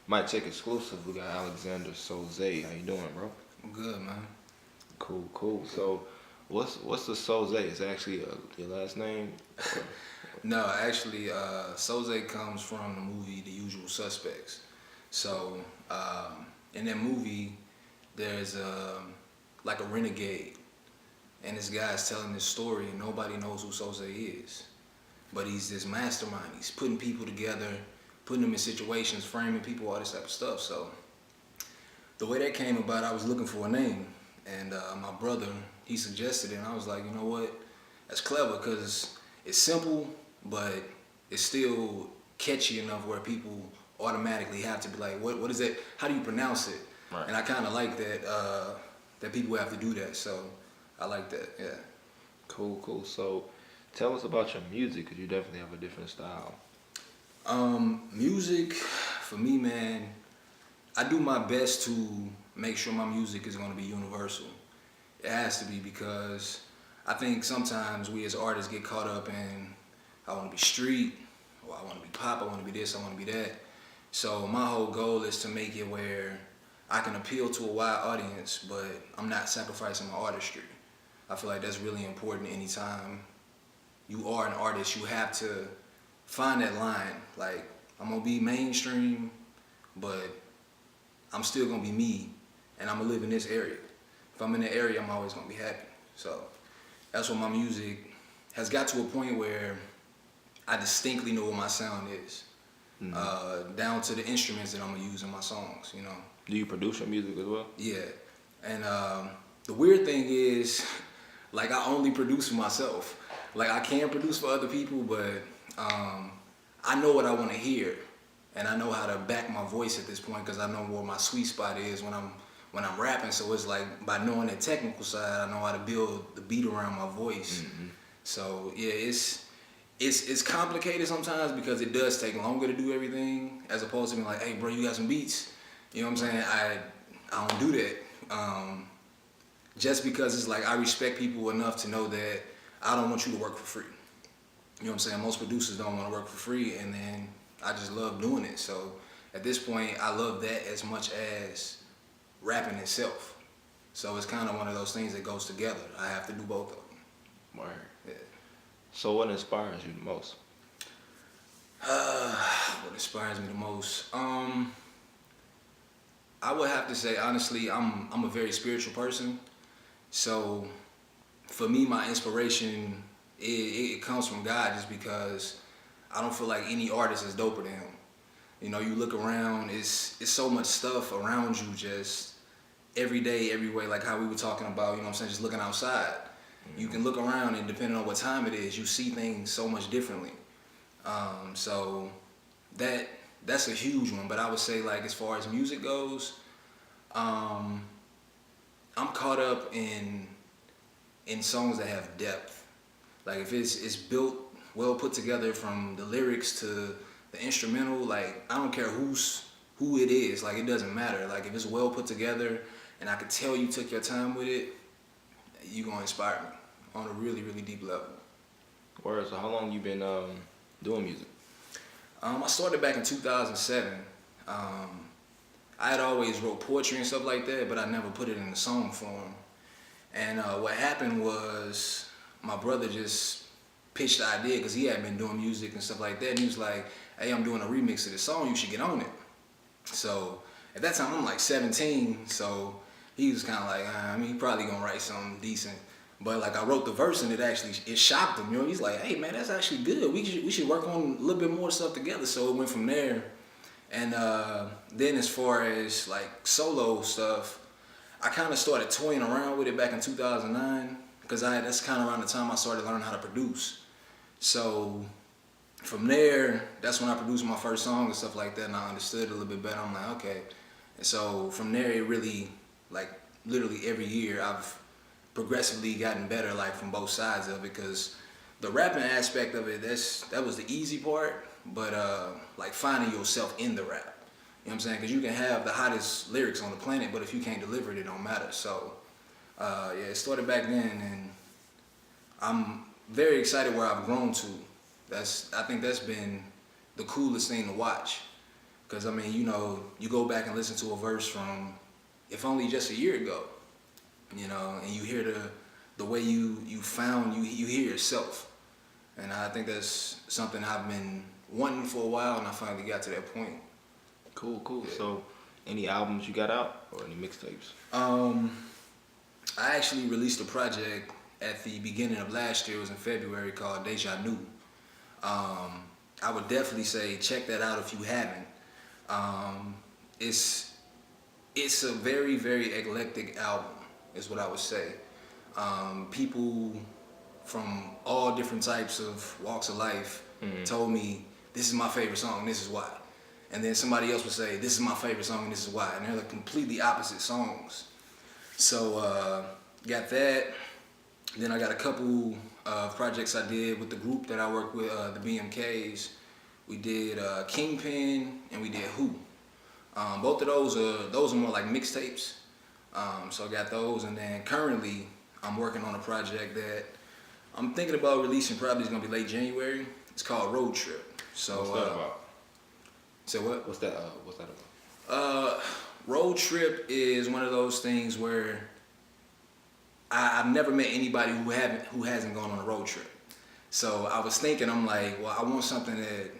Mic check exclusive. We got Alexander Soze. How you doing, bro? I'm good, man. Cool, cool. So, what's the Soze? Is it actually your last name? No, actually, Soze comes from the movie The Usual Suspects. So, in that movie, there's like a renegade, and this guy's telling this story, and nobody knows who Soze is. But he's this mastermind. He's putting people together, putting them in situations, framing people, all this type of stuff. So, the way that came about, I was looking for a name, and my brother, he suggested it, and I was like, you know what? That's clever because it's simple, but it's still catchy enough where people automatically have to be like, what is it? How do you pronounce it? Right. And I kind of like that that people have to do that. So I like that. Yeah. Cool, cool. So, tell us about your music, cause you definitely have a different style. Music for me, man. I do my best to make sure my music is going to be universal. It has to be because I think sometimes we as artists get caught up in I want to be street, or I want to be pop, I want to be this, I want to be that. So my whole goal is to make it where I can appeal to a wide audience, but I'm not sacrificing my artistry. I feel like that's really important anytime you are an artist. You have to find that line. Like, I'm going to be mainstream, but I'm still gonna be me, and I'm gonna live in this area. If I'm in the area, I'm always gonna be happy. So that's what my music has got to a point where I distinctly know what my sound is, down to the instruments that I'm gonna use in my songs. You know. Do you produce your music as well? Yeah, and the weird thing is, like, I only produce for myself. Like, I can produce for other people, but I know what I want to hear. And I know how to back my voice at this point because I know where my sweet spot is when I'm rapping. So it's like by knowing the technical side, I know how to build the beat around my voice. Mm-hmm. So yeah, it's complicated sometimes because it does take longer to do everything as opposed to being like, hey bro, you got some beats. You know what I'm saying? I don't do that. Just because it's like I respect people enough to know that I don't want you to work for free. You know what I'm saying? Most producers don't want to work for free, and then I just love doing it. So at this point, I love that as much as rapping itself. So it's kind of one of those things that goes together. I have to do both of them. Word. Yeah. So, what inspires you the most? What inspires me the most? I would have to say honestly, I'm a very spiritual person. So for me, my inspiration it comes from God, just because I don't feel like any artist is doper than him. You know, you look around, it's so much stuff around you just every day, every way, like how we were talking about, you know what I'm saying, just looking outside. You can look around and depending on what time it is, you see things so much differently. So that's a huge one, but I would say like as far as music goes, I'm caught up in songs that have depth. Like if it's built well put together from the lyrics to the instrumental, like I don't care who it is, like it doesn't matter. Like if it's well put together and I could tell you took your time with it, you gonna inspire me on a really, really deep level. Word. So, how long you been doing music? I started back in 2007. I had always wrote poetry and stuff like that, but I never put it in the song form. And what happened was my brother just pitched the idea because he had been doing music and stuff like that. And he was like, hey, I'm doing a remix of this song. You should get on it. So at that time, I'm like 17. So he was kind of like, I mean, he probably going to write something decent. But like I wrote the verse and it shocked him. You know, he's like, hey, man, that's actually good. We should work on a little bit more stuff together. So it went from there. And then as far as like solo stuff, I kind of started toying around with it back in 2009 because that's kind of around the time I started learning how to produce. So from there, that's when I produced my first song and stuff like that, and I understood it a little bit better. I'm like, okay. And so from there, it really, like literally every year, I've progressively gotten better, like from both sides of it, because the rapping aspect of it, that was the easy part, but like finding yourself in the rap. You know what I'm saying? Because you can have the hottest lyrics on the planet, but if you can't deliver it, it don't matter. So, yeah, it started back then, and I'm very excited where I've grown to. I think that's been the coolest thing to watch. Because, I mean, you know, you go back and listen to a verse from, if only just a year ago, you know, and you hear the way you hear yourself. And I think that's something I've been wanting for a while, and I finally got to that point. Cool. Yeah. So, any albums you got out or any mixtapes? I actually released a project at the beginning of last year. It was in February, called Deja Nu. I would definitely say check that out if you haven't. It's a very, very eclectic album, is what I would say. People from all different types of walks of life told me, this is my favorite song, and this is why. And then somebody else would say, this is my favorite song, and this is why. And they're like completely opposite songs. So, got that. Then I got a couple projects I did with the group that I work with, the BMKs. We did Kingpin and we did Who. Both of those are more like mixtapes. So I got those, and then currently I'm working on a project that I'm thinking about releasing. Probably is gonna be late January. It's called Road Trip. So What's that about? Say what? What's that about? Road Trip is one of those things where I've never met anybody who hasn't gone on a road trip. So I was thinking, I'm like, well, I want something that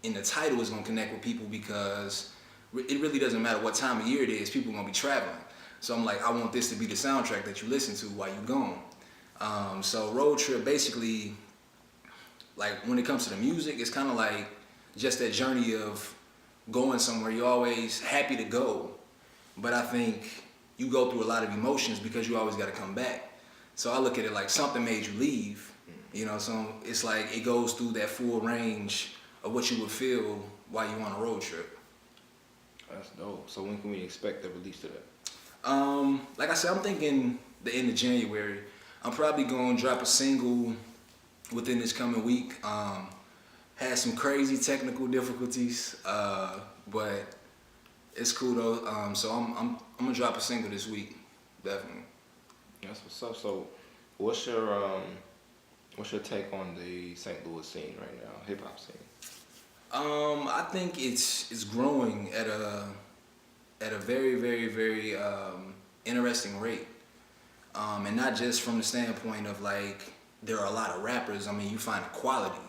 in the title is gonna connect with people, because it really doesn't matter what time of year it is, people are gonna be traveling. So I'm like, I want this to be the soundtrack that you listen to while you're gone. So Road Trip, basically, like when it comes to the music, it's kind of like just that journey of going somewhere. You're always happy to go, but I think you go through a lot of emotions because you always got to come back. So I look at it like something made you leave, you know. So it's like it goes through that full range of what you would feel while you're on a road trip. That's dope. So when can we expect the release to that? Like I said, I'm thinking the end of January. I'm probably gonna drop a single within this coming week. Had some crazy technical difficulties, but it's cool though. So I'm gonna drop a single this week, definitely. That's what's up. So, what's your take on the St. Louis scene right now, hip hop scene? I think it's growing at a very, very, very interesting rate, and not just from the standpoint of like there are a lot of rappers. I mean, you find quality,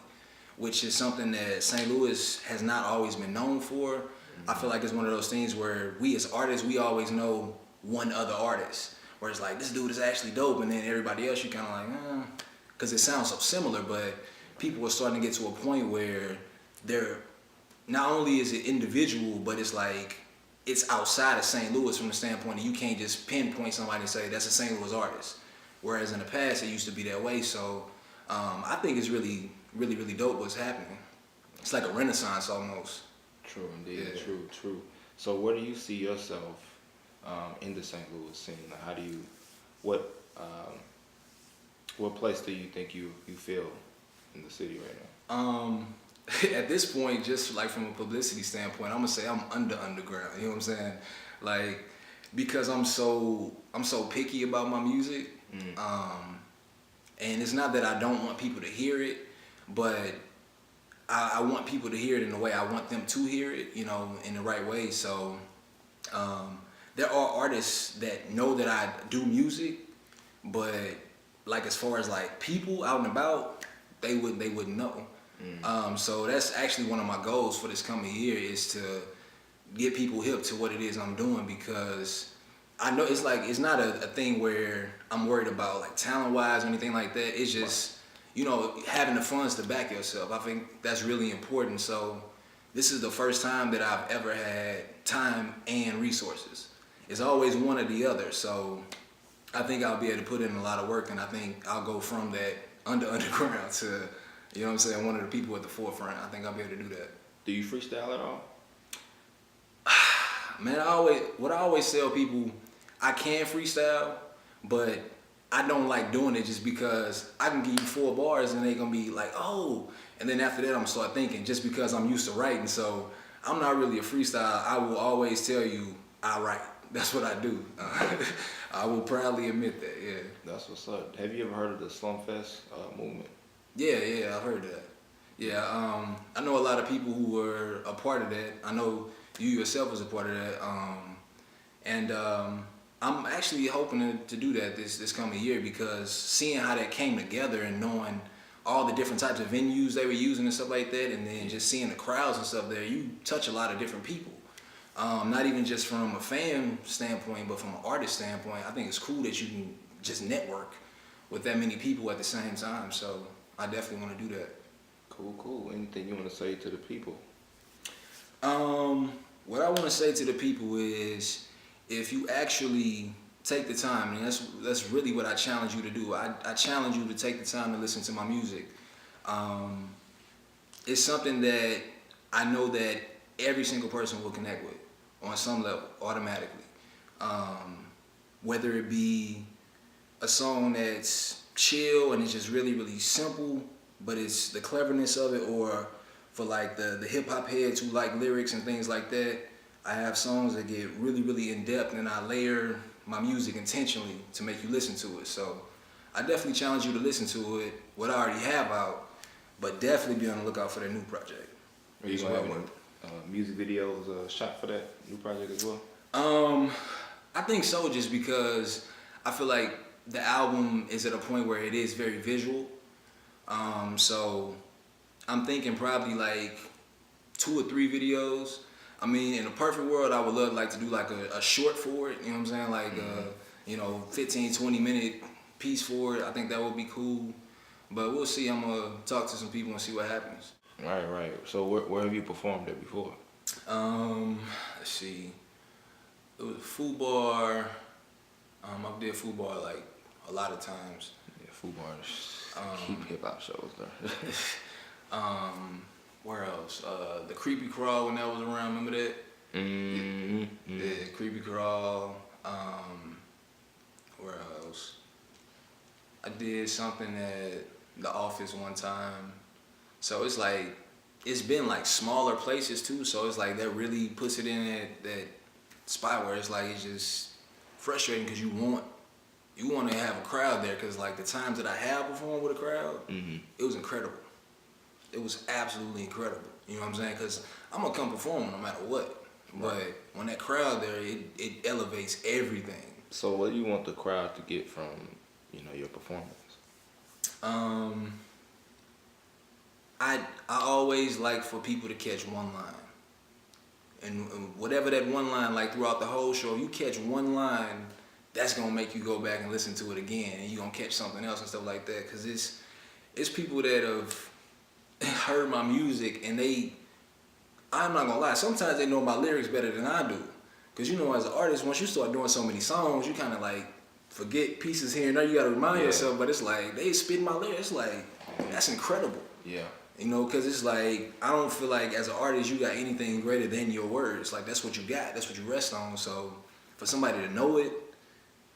which is something that St. Louis has not always been known for. I feel like it's one of those things where we as artists, we always know one other artist, where it's like, this dude is actually dope, and then everybody else you kind of like, because it sounds so similar. But people are starting to get to a point where they're, not only is it individual, but it's like, it's outside of St. Louis from the standpoint that you can't just pinpoint somebody and say, that's a St. Louis artist. Whereas in the past, it used to be that way. So I think it's really, really, really dope what's happening. It's like a renaissance almost. True indeed. Yeah. True. So where do you see yourself in the St. Louis scene? Like, how do you, what place do you think you feel in the city right now? At this point, just like from a publicity standpoint, I'm gonna say I'm underground. You know what I'm saying? Like, because I'm so picky about my music. And it's not that I don't want people to hear it, but I want people to hear it in the way I want them to hear it, you know, in the right way. So there are artists that know that I do music, but like as far as like people out and about, they wouldn't know. So that's actually one of my goals for this coming year, is to get people hip to what it is I'm doing, because I know it's like, it's not a thing where I'm worried about like talent wise or anything like that. It's just, you know, having the funds to back yourself. I think that's really important. So this is the first time that I've ever had time and resources. It's always one or the other. So I think I'll be able to put in a lot of work, and I think I'll go from that underground to, you know what I'm saying, one of the people at the forefront. I think I'll be able to do that. Do you freestyle at all? Man, what I always tell people, I can freestyle, but I don't like doing it just because I can give you 4 bars and they gonna be like, oh, and then after that I'm gonna start thinking, just because I'm used to writing. So I'm not really a freestyle. I will always tell you I write. That's what I do. I will proudly admit that. Yeah. That's what's up. Have you ever heard of the Slumfest movement? Yeah, I've heard that. Yeah, I know a lot of people who were a part of that. I know You yourself was a part of that. And I'm actually hoping to do that this coming year, because seeing how that came together and knowing all the different types of venues they were using and stuff like that, and then just seeing the crowds and stuff there, you touch a lot of different people. Not even just from a fan standpoint, but from an artist standpoint. I think it's cool that you can just network with that many people at the same time. So I definitely want to do that. Cool. Anything you want to say to the people? What I want to say to the people is, if you actually take the time, and that's really what I challenge you to do. I challenge you to take the time to listen to my music. It's something that I know that every single person will connect with on some level automatically. Whether it be a song that's chill and it's just really, really simple, but it's the cleverness of it, or for like the hip hop heads who like lyrics and things like that, I have songs that get really, really in depth, and I layer my music intentionally to make you listen to it. So I definitely challenge you to listen to it, what I already have out, but definitely be on the lookout for their new project. Are you gonna have any music videos shot for that new project as well? I think so, just because I feel like the album is at a point where it is very visual. So I'm thinking probably like 2 or 3 videos. I mean, in a perfect world, I would like to do like a short for it, you know what I'm saying? Like, 15, 20 minute piece for it. I think that would be cool. But we'll see. I'm going to talk to some people and see what happens. Right. So where have you performed at before? Let's see. It was a food bar. I did food bar like a lot of times. Yeah, food bars keep hip hop shows there. Where else? The Creepy Crawl, when that was around, remember that? Yeah, Creepy Crawl. Where else? I did something at the office one time. So it's like, it's been like smaller places too. So it's like that really puts it in that spot where it's like, it's just frustrating, because you want to have a crowd there. Because like the times that I have performed with a crowd, it was incredible. It was absolutely incredible. You know what I'm saying? Because I'm going to come perform no matter what. But when that crowd there, it elevates everything. So what do you want the crowd to get from, your performance? I always like for people to catch one line. And whatever that one line, like throughout the whole show, you catch one line, that's going to make you go back and listen to it again. And you're going to catch something else and stuff like that. Because it's people that have heard my music, and I'm not gonna lie, sometimes they know my lyrics better than I do. Cause as an artist, once you start doing so many songs, you kind of like forget pieces here and there. You gotta remind yourself, but it's like, they spit my lyrics, it's like, that's incredible. Yeah. Cause it's like, I don't feel like as an artist, you got anything greater than your words. Like, that's what you got, that's what you rest on. So for somebody to know it,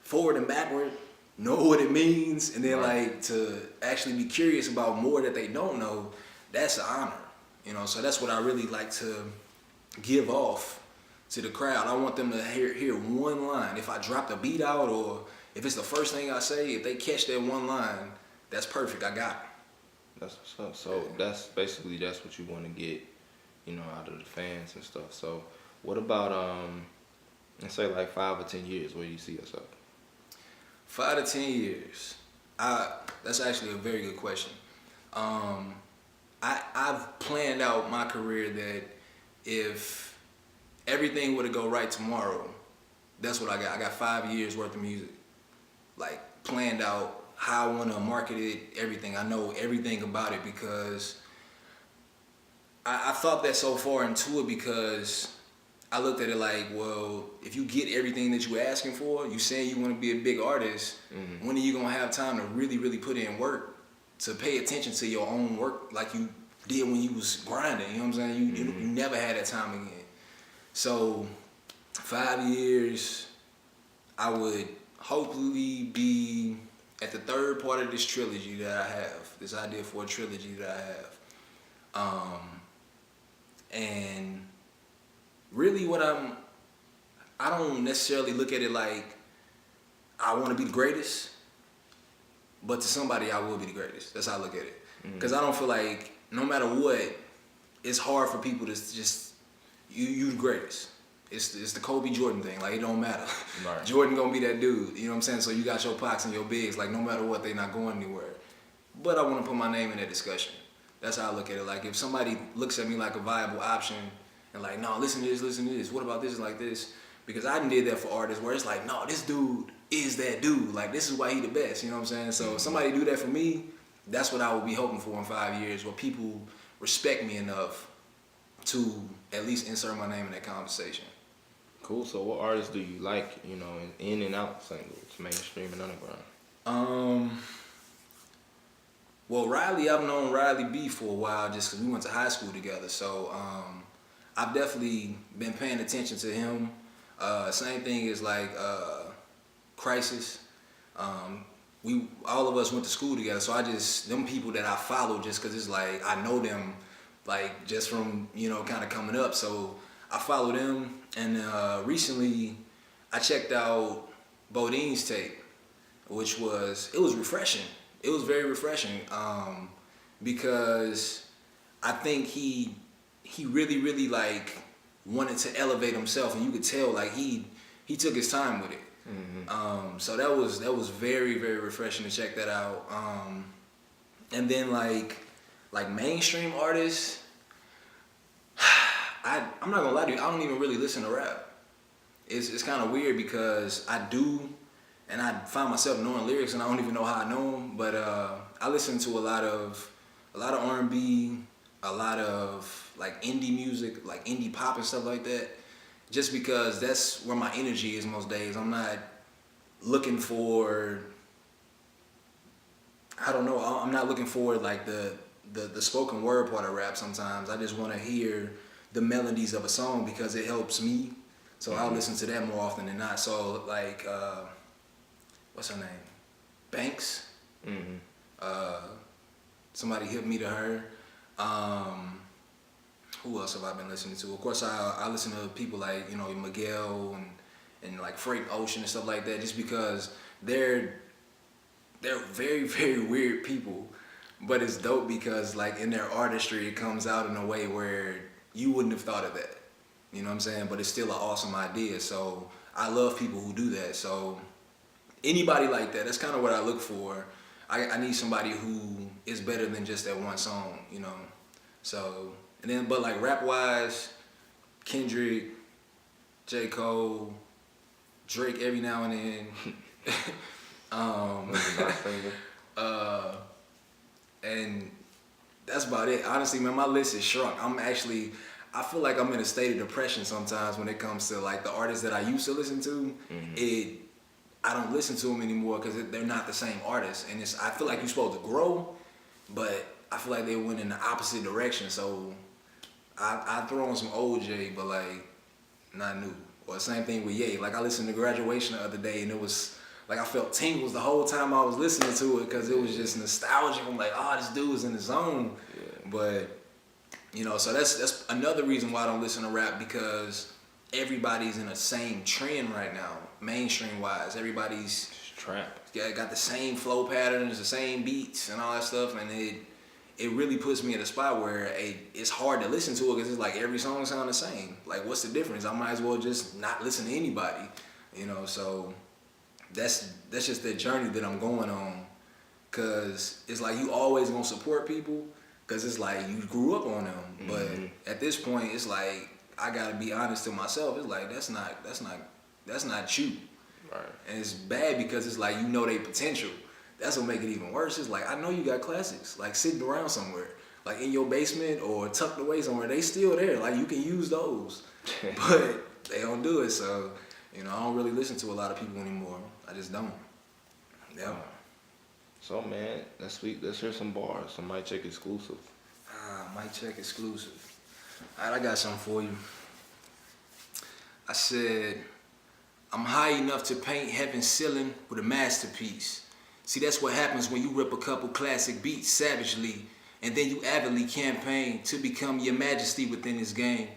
forward and backward, know what it means, and then like to actually be curious about more that they don't know, that's an honor, So that's what I really like to give off to the crowd. I want them to hear one line. If I drop the beat out, or if it's the first thing I say, if they catch that one line, that's perfect. I got it. That's what's up. So that's what you want to get, out of the fans and stuff. So what about let's say like 5 or 10 years? Where do you see yourself? 5 to 10 years. That's actually a very good question. I've planned out my career that if everything were to go right tomorrow, that's what I got. I got 5 years worth of music, like planned out how I want to market it, everything. I know everything about it, because I thought that so far into it, because I looked at it like, well, if you get everything that you're asking for, you saying you want to be a big artist, when are you going to have time to really, really put in work to pay attention to your own work like you did when you was grinding? You know what I'm saying? You never had that time again. So 5 years, I would hopefully be at the 3rd part of this trilogy that I have, this idea for a trilogy that I have. And really I don't necessarily look at it like I want to be the greatest, but to somebody I will be the greatest. That's how I look at it. Because I don't feel like no matter what, it's hard for people to just, you the greatest. It's the Kobe Jordan thing. Like, it don't matter. Right. Jordan gonna be that dude. You know what I'm saying? So you got your Pox and your Bigs. Like, no matter what, they not going anywhere. But I want to put my name in that discussion. That's how I look at it. Like, if somebody looks at me like a viable option and like, no, listen to this. What about this like this? Because I done did that for artists where it's like, no, this dude is that dude. Like, this is why he the best. You know what I'm saying? So if somebody do that for me, that's what I would be hoping for in 5 years, where people respect me enough to at least insert my name in that conversation. Cool. So what artists do you like, you know, in and out singles, mainstream and underground? Well, Riley, I've known Riley B for a while just because we went to high school together. So I've definitely been paying attention to him. Same thing as like Crisis. All of us went to school together. So them people that I follow just because it's like I know them like just from, you know, kind of coming up. So I follow them. And recently I checked out Bodine's tape, which was refreshing. It was very refreshing because I think he really like wanted to elevate himself, and you could tell like he took his time with it. Mm-hmm. So that was very, very refreshing to check that out. And then like mainstream artists, I'm not gonna lie to you, I don't even really listen to rap. It's kind of weird because I do. And I find myself knowing lyrics, and I don't even know how I know them. But I listen to a lot of R&B, a lot of like indie music, like indie pop and stuff like that. Just because that's where my energy is most days. I'm not looking for, I don't know. I'm not looking for like the spoken word part of rap. Sometimes I just want to hear the melodies of a song because it helps me. So I'll listen to that more often than not. So like. What's her name? Banks. Mm-hmm. Somebody hit me to her. Who else have I been listening to? Of course, I listen to people like, you know, Miguel and like Frank Ocean and stuff like that, just because they're very, very weird people. But it's dope because like in their artistry, it comes out in a way where you wouldn't have thought of that. You know what I'm saying? But it's still an awesome idea. So I love people who do that. So anybody like that, that's kind of what I look for. I need somebody who is better than just that one song, you know. So, and then, but like rap wise, Kendrick, J. Cole, Drake every now and then. And that's about it. Honestly, man, my list is shrunk. I feel like I'm in a state of depression sometimes when it comes to like the artists that I used to listen to. Mm-hmm. I don't listen to them anymore because they're not the same artists. And I feel like you're supposed to grow, but I feel like they went in the opposite direction. So I throw on some old J, but like not new. Or the same thing with Ye. Like I listened to Graduation the other day, and it was like I felt tingles the whole time I was listening to it because it was just nostalgic. I'm like, oh, this dude was in the zone. Yeah. But you know, so that's another reason why I don't listen to rap, because everybody's in the same trend right now, mainstream wise. Everybody's trap. Yeah, got the same flow patterns, the same beats, and all that stuff, and it really puts me in a spot where it's hard to listen to it because it's like every song sounds the same. Like, what's the difference? I might as well just not listen to anybody, you know. So that's just the journey that I'm going on, because it's like you always gonna support people because it's like you grew up on them, but at this point it's like I gotta be honest to myself. It's like that's not you. Right. And it's bad because it's like you know their potential. That's what make it even worse. It's like I know you got classics like sitting around somewhere, like in your basement or tucked away somewhere. They still there. Like you can use those, but they don't do it. So you know I don't really listen to a lot of people anymore. I just don't. Yeah. So man, let's hear some bars. Some Mic Check exclusive. Mic Check exclusive. Alright, I got something for you. I said, I'm high enough to paint heaven's ceiling with a masterpiece. See, that's what happens when you rip a couple classic beats savagely, and then you avidly campaign to become your majesty within this game.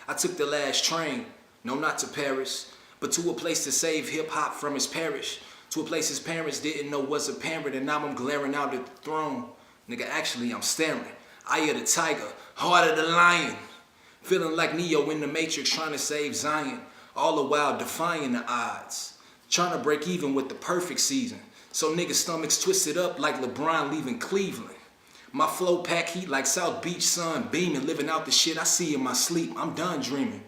I took the last train, no, not to Paris, but to a place to save hip-hop from its parish, to a place his parents didn't know was apparent, and now I'm glaring out at the throne. Nigga, actually, I'm staring. Eye of the tiger, heart of the lion. Feeling like Neo in the Matrix trying to save Zion, all the while defying the odds. Trying to break even with the perfect season. So niggas' stomachs twisted up like LeBron leaving Cleveland. My flow pack heat like South Beach sun beaming, living out the shit I see in my sleep. I'm done dreaming.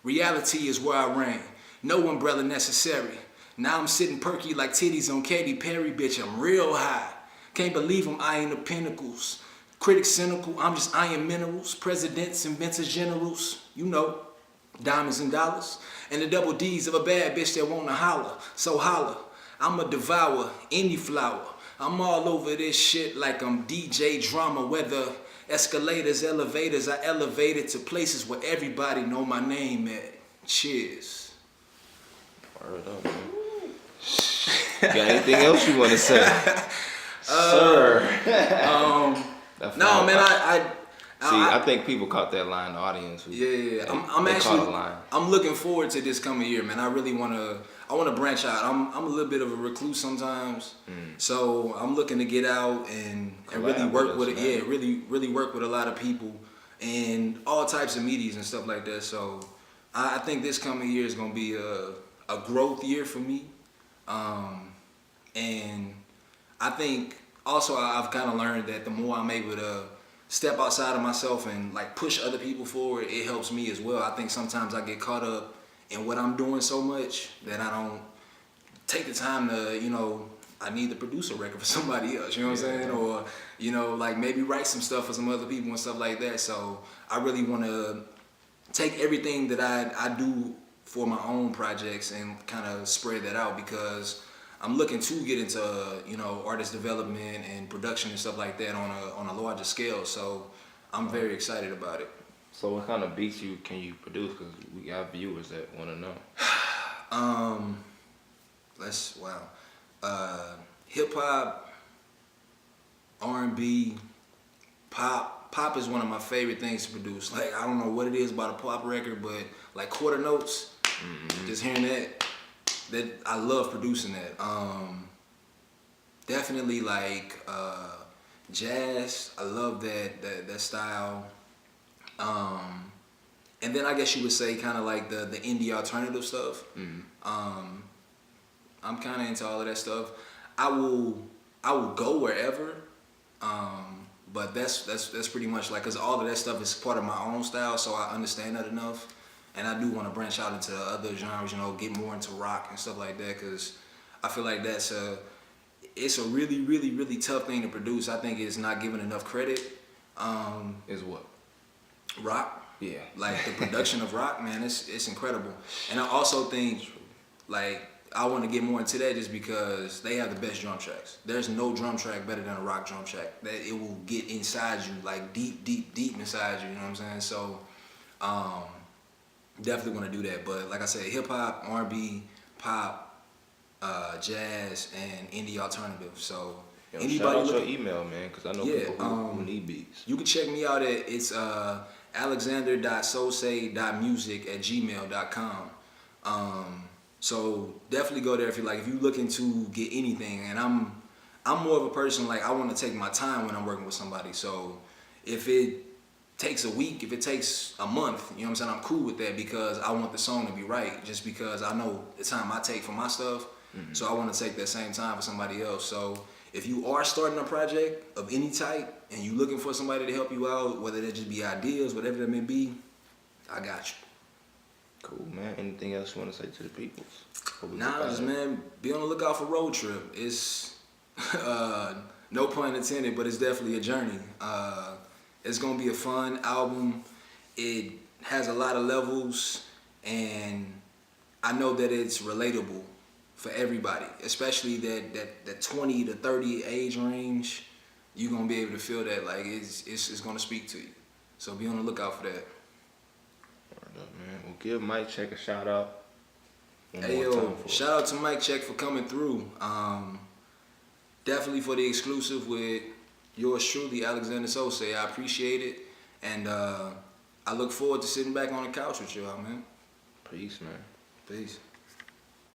Reality is where I reign. No umbrella necessary. Now I'm sitting perky like titties on Katy Perry, bitch. I'm real high. Can't believe I'm eyeing the pinnacles. Critics cynical, I'm just eyeing minerals. Presidents, inventors, generals, you know, diamonds and dollars. And the double D's of a bad bitch that wanna holler. So holler, I'ma devour any flower. I'm all over this shit like I'm DJ drama. Whether escalators, elevators, I elevated to places where everybody know my name at. Cheers. Word up, man. Got anything else you want to say? Sir. No, man, I think people caught that line. The audience. I'm looking forward to this coming year, man. I really wanna branch out. I'm a little bit of a recluse sometimes, so I'm looking to get out and really work with it. Yeah, really work with a lot of people and all types of medias and stuff like that. So I think this coming year is gonna be a growth year for me, and I think also I've kind of learned that the more I'm able to step outside of myself and like push other people forward, it helps me as well. I think sometimes I get caught up in what I'm doing so much that I don't take the time to, you know, I need to produce a record for somebody else, you know what I'm saying? Or, you know, like maybe write some stuff for some other people and stuff like that. So I really want to take everything that I do for my own projects and kind of spread that out, because I'm looking to get into, you know, artist development and production and stuff like that on a larger scale. So I'm very excited about it. So what kind of beats can you produce? Because we got viewers that want to know. Hip hop, R&B, pop. Pop is one of my favorite things to produce. Like, I don't know what it is about a pop record, but like quarter notes, just hearing that I love producing that. Definitely like jazz. I love that style. And then I guess you would say kind of like the indie alternative stuff. I'm kind of into all of that stuff. I will go wherever, but that's pretty much like, cause all of that stuff is part of my own style, so I understand that enough. And I do want to branch out into other genres, you know, get more into rock and stuff like that, because I feel like it's a really, really, really tough thing to produce. I think it's not given enough credit. Is what? Rock. Yeah. Like the production of rock, man, it's incredible. And I also think, like, I want to get more into that just because they have the best drum tracks. There's no drum track better than a rock drum track. That it will get inside you, like deep, deep, deep inside you. You know what I'm saying? So, definitely want to do that. But like I said, hip hop, R&B, pop, jazz, and indie alternative. So anybody shout out your email, man, because I know people who need beats. You can check me out at alexander.sose.music@gmail.com. So definitely go there if you're looking to get anything. And I'm more of a person, like, I want to take my time when I'm working with somebody. So if it takes a week, if it takes a month, you know what I'm saying, I'm cool with that, because I want the song to be right, just because I know the time I take for my stuff. So I want to take that same time for somebody else. So if you are starting a project of any type and you're looking for somebody to help you out, whether that just be ideas, whatever that may be, I got you. Cool, man. Anything else you want to say to the people? Nah, just, man, be on the lookout for Road Trip. It's no pun intended, but it's definitely a journey. It's gonna be a fun album. It has a lot of levels, and I know that it's relatable for everybody, especially that 20 to 30 age range. You're gonna be able to feel that, like, it's gonna speak to you. So be on the lookout for that. Word up, man. Well, give Mike Check a shout out. Hey yo, shout out to Mike Check for coming through. Definitely for the exclusive with yours truly, Alexander Soze. I appreciate it, and I look forward to sitting back on the couch with y'all, man. Peace, man. Peace.